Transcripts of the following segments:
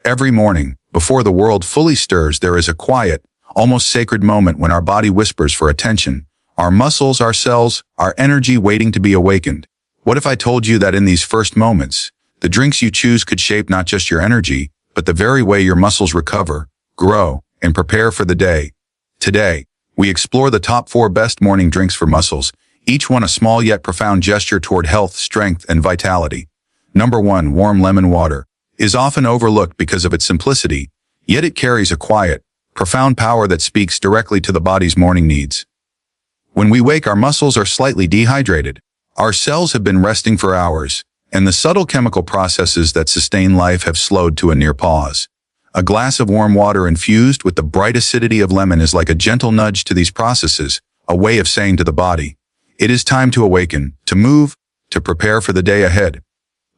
Every morning, before the world fully stirs, there is a quiet, almost sacred moment when our body whispers for attention. Our muscles, our cells, our energy waiting to be awakened. What if I told you that in these first moments, the drinks you choose could shape not just your energy, but the very way your muscles recover, grow, and prepare for the day? Today, we explore the top 4 best morning drinks for muscles, each one a small yet profound gesture toward health, strength, and vitality. Number 1, warm lemon water, is often overlooked because of its simplicity, yet it carries a quiet, profound power that speaks directly to the body's morning needs. When we wake, our muscles are slightly dehydrated. Our cells have been resting for hours, and the subtle chemical processes that sustain life have slowed to a near pause. A glass of warm water infused with the bright acidity of lemon is like a gentle nudge to these processes, a way of saying to the body, it is time to awaken, to move, to prepare for the day ahead.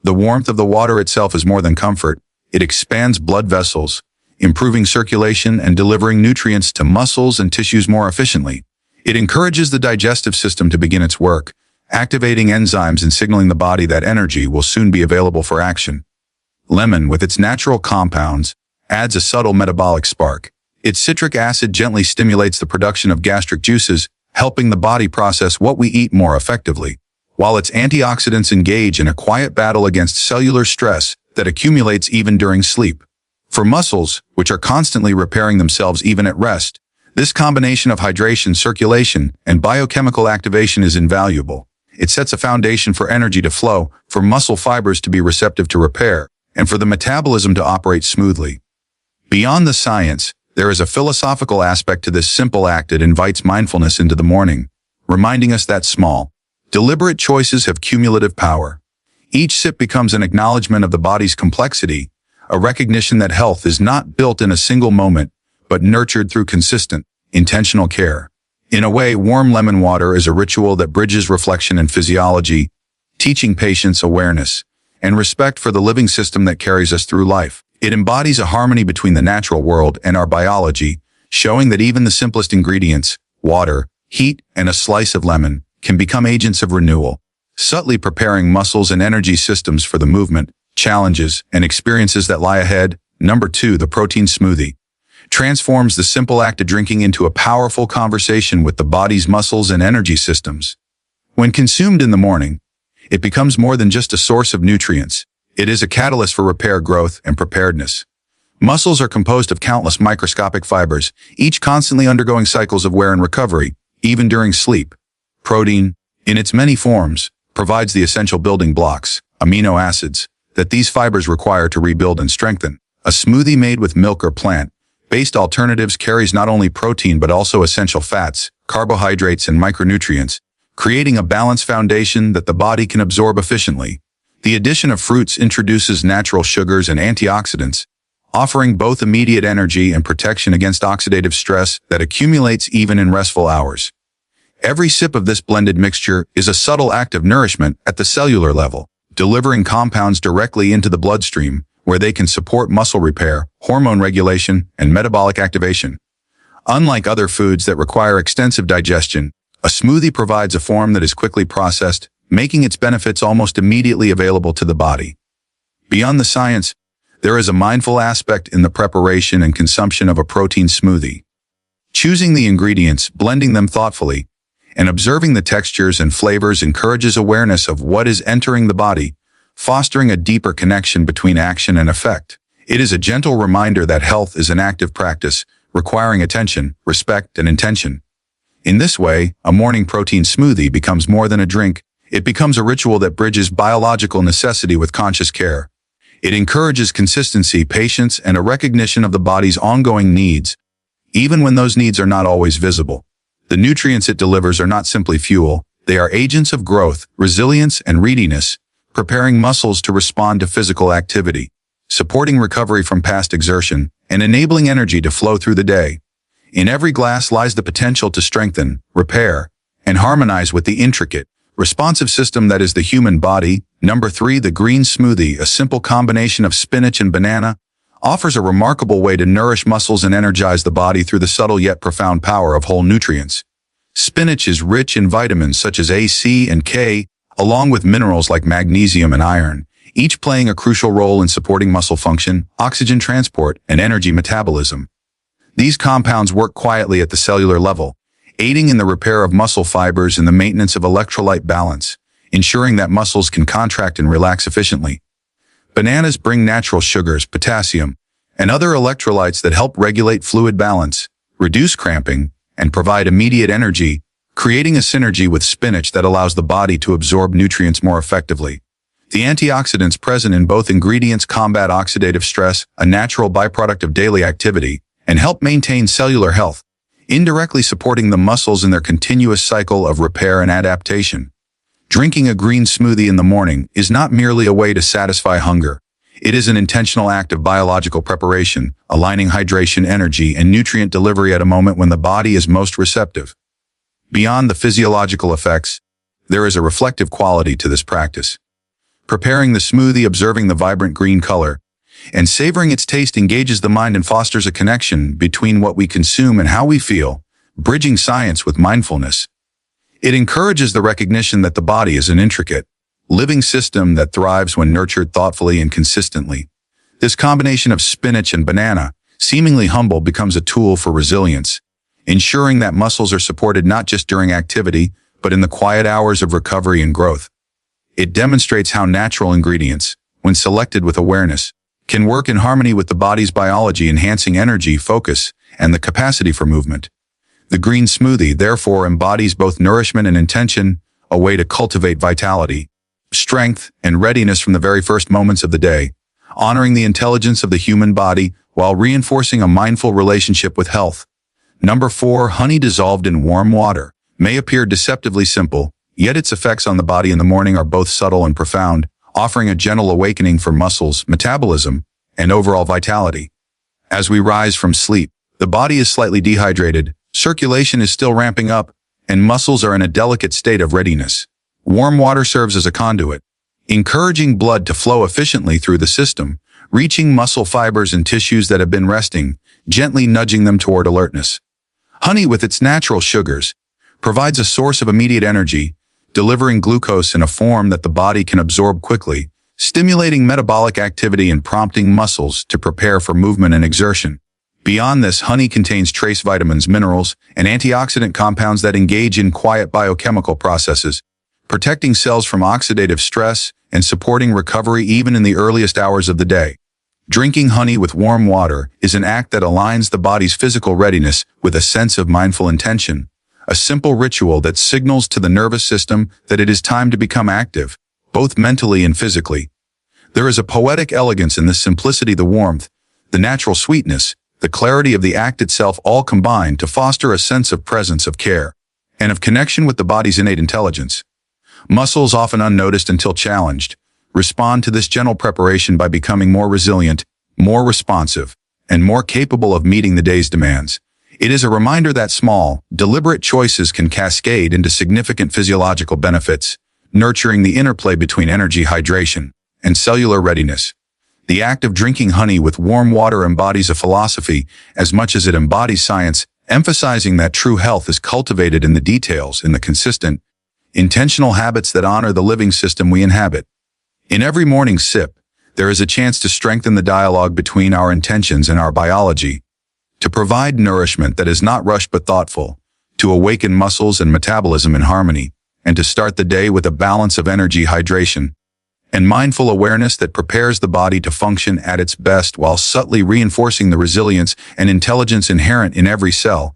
The warmth of the water itself is more than comfort. It expands blood vessels, improving circulation and delivering nutrients to muscles and tissues more efficiently. It encourages the digestive system to begin its work, activating enzymes and signaling the body that energy will soon be available for action. Lemon, with its natural compounds, adds a subtle metabolic spark. Its citric acid gently stimulates the production of gastric juices, helping the body process what we eat more effectively, while its antioxidants engage in a quiet battle against cellular stress that accumulates even during sleep. For muscles, which are constantly repairing themselves even at rest, this combination of hydration, circulation, and biochemical activation is invaluable. It sets a foundation for energy to flow, for muscle fibers to be receptive to repair, and for the metabolism to operate smoothly. Beyond the science, there is a philosophical aspect to this simple act. It invites mindfulness into the morning, reminding us that small, deliberate choices have cumulative power. Each sip becomes an acknowledgement of the body's complexity, a recognition that health is not built in a single moment, but nurtured through consistent, intentional care. In a way, warm lemon water is a ritual that bridges reflection and physiology, teaching patience, awareness, and respect for the living system that carries us through life. It embodies a harmony between the natural world and our biology, showing that even the simplest ingredients, water, heat, and a slice of lemon, can become agents of renewal, subtly preparing muscles and energy systems for the movement, challenges, and experiences that lie ahead. Number 2, the protein smoothie, transforms the simple act of drinking into a powerful conversation with the body's muscles and energy systems. When consumed in the morning, it becomes more than just a source of nutrients. It is a catalyst for repair, growth, and preparedness. Muscles are composed of countless microscopic fibers, each constantly undergoing cycles of wear and recovery, even during sleep. Protein, in its many forms, provides the essential building blocks, amino acids, that these fibers require to rebuild and strengthen. A smoothie made with milk or plant-based alternatives carries not only protein but also essential fats, carbohydrates, and micronutrients, creating a balanced foundation that the body can absorb efficiently. The addition of fruits introduces natural sugars and antioxidants, offering both immediate energy and protection against oxidative stress that accumulates even in restful hours. Every sip of this blended mixture is a subtle act of nourishment at the cellular level, delivering compounds directly into the bloodstream, where they can support muscle repair, hormone regulation, and metabolic activation. Unlike other foods that require extensive digestion, a smoothie provides a form that is quickly processed, making its benefits almost immediately available to the body. Beyond the science, there is a mindful aspect in the preparation and consumption of a protein smoothie. Choosing the ingredients, blending them thoughtfully, and observing the textures and flavors encourages awareness of what is entering the body, fostering a deeper connection between action and effect. It is a gentle reminder that health is an active practice, requiring attention, respect, and intention. In this way, a morning protein smoothie becomes more than a drink. It becomes a ritual that bridges biological necessity with conscious care. It encourages consistency, patience, and a recognition of the body's ongoing needs, even when those needs are not always visible. The nutrients it delivers are not simply fuel, they are agents of growth, resilience, and readiness, preparing muscles to respond to physical activity, supporting recovery from past exertion, and enabling energy to flow through the day. In every glass lies the potential to strengthen, repair, and harmonize with the intricate, responsive system that is the human body. Number 3, the green smoothie, a simple combination of spinach and banana, offers a remarkable way to nourish muscles and energize the body through the subtle yet profound power of whole nutrients. Spinach is rich in vitamins such as A, C, and K, along with minerals like magnesium and iron, each playing a crucial role in supporting muscle function, oxygen transport, and energy metabolism. These compounds work quietly at the cellular level, aiding in the repair of muscle fibers and the maintenance of electrolyte balance, ensuring that muscles can contract and relax efficiently. Bananas bring natural sugars, potassium, and other electrolytes that help regulate fluid balance, reduce cramping, and provide immediate energy, creating a synergy with spinach that allows the body to absorb nutrients more effectively. The antioxidants present in both ingredients combat oxidative stress, a natural byproduct of daily activity, and help maintain cellular health, indirectly supporting the muscles in their continuous cycle of repair and adaptation. Drinking a green smoothie in the morning is not merely a way to satisfy hunger. It is an intentional act of biological preparation, aligning hydration, energy, and nutrient delivery at a moment when the body is most receptive. Beyond the physiological effects, there is a reflective quality to this practice. Preparing the smoothie, observing the vibrant green color, and savoring its taste engages the mind and fosters a connection between what we consume and how we feel, bridging science with mindfulness. It encourages the recognition that the body is an intricate, living system that thrives when nurtured thoughtfully and consistently. This combination of spinach and banana, seemingly humble, becomes a tool for resilience, ensuring that muscles are supported not just during activity, but in the quiet hours of recovery and growth. It demonstrates how natural ingredients, when selected with awareness, can work in harmony with the body's biology, enhancing energy, focus, and the capacity for movement. The green smoothie, therefore, embodies both nourishment and intention, a way to cultivate vitality, strength, and readiness from the very first moments of the day, honoring the intelligence of the human body while reinforcing a mindful relationship with health. Number 4, honey dissolved in warm water. May appear deceptively simple, yet its effects on the body in the morning are both subtle and profound, offering a gentle awakening for muscles, metabolism, and overall vitality. As we rise from sleep, the body is slightly dehydrated, circulation is still ramping up, and muscles are in a delicate state of readiness. Warm water serves as a conduit, encouraging blood to flow efficiently through the system, reaching muscle fibers and tissues that have been resting, gently nudging them toward alertness. Honey, with its natural sugars, provides a source of immediate energy, delivering glucose in a form that the body can absorb quickly, stimulating metabolic activity and prompting muscles to prepare for movement and exertion. Beyond this, honey contains trace vitamins, minerals, and antioxidant compounds that engage in quiet biochemical processes, protecting cells from oxidative stress and supporting recovery even in the earliest hours of the day. Drinking honey with warm water is an act that aligns the body's physical readiness with a sense of mindful intention, a simple ritual that signals to the nervous system that it is time to become active, both mentally and physically. There is a poetic elegance in this simplicity, the warmth, the natural sweetness, the clarity of the act itself, all combine to foster a sense of presence, of care, and of connection with the body's innate intelligence. Muscles, often unnoticed until challenged, respond to this gentle preparation by becoming more resilient, more responsive, and more capable of meeting the day's demands. It is a reminder that small, deliberate choices can cascade into significant physiological benefits, nurturing the interplay between energy, hydration, and cellular readiness. The act of drinking honey with warm water embodies a philosophy as much as it embodies science, emphasizing that true health is cultivated in the details, in the consistent, intentional habits that honor the living system we inhabit. In every morning sip, there is a chance to strengthen the dialogue between our intentions and our biology, to provide nourishment that is not rushed but thoughtful, to awaken muscles and metabolism in harmony, and to start the day with a balance of energy, hydration, and mindful awareness that prepares the body to function at its best while subtly reinforcing the resilience and intelligence inherent in every cell.